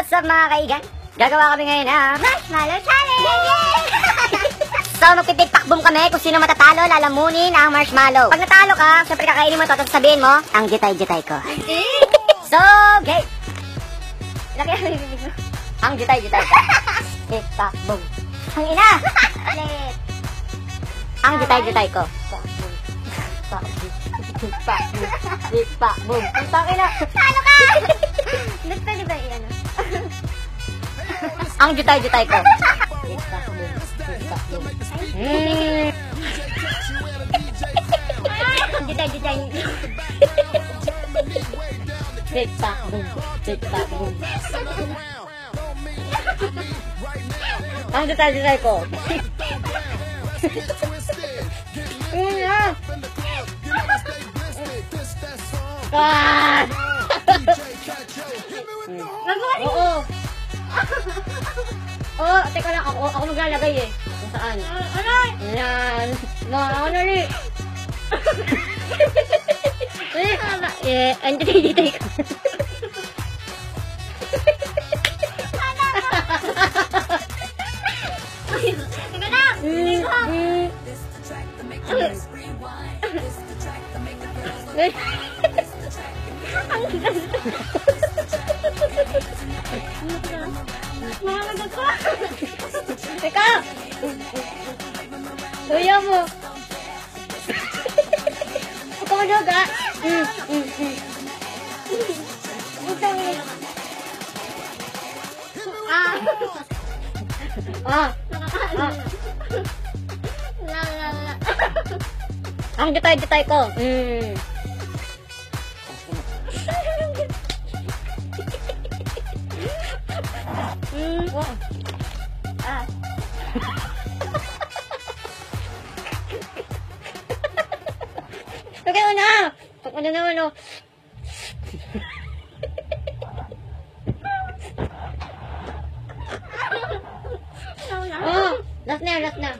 What's up mga kaigan? Gagawa kami ngayon ng Marshmallow Challenge! So magpipikpakboom kami kung sino matatalo, lalamunin ang marshmallow. Pag natalo ka, syempre kakainin mo to, tapos sabihin mo, ang jitay-jitay ko. So, okay. Laki ang bibig mo. Ang jitay-jitay ko. Pikpakboom. Ang ina! Ulit. Ang jitay-jitay ko. Pikpakboom. Ang takina. Talo ka! Ba't pwede ba iyan? Ang jitay-jitay ko. Pikpakboom. Pikpakboom. Ang jitay-jitay. Pikpakboom. Pikpakboom. Ang jitay-jitay ko. Ah! Oo. Oo, teka lang. Ako maglalagay eh. Kung saan. Aray! Yan. Maanali. Ang jitay-jitay ko. Teka lang. Mamalag ko. Teka. Tuya mo. Ikaw naga. Ang jitay-jitay ko. Okay mo na. Pag ano naman o. Last na.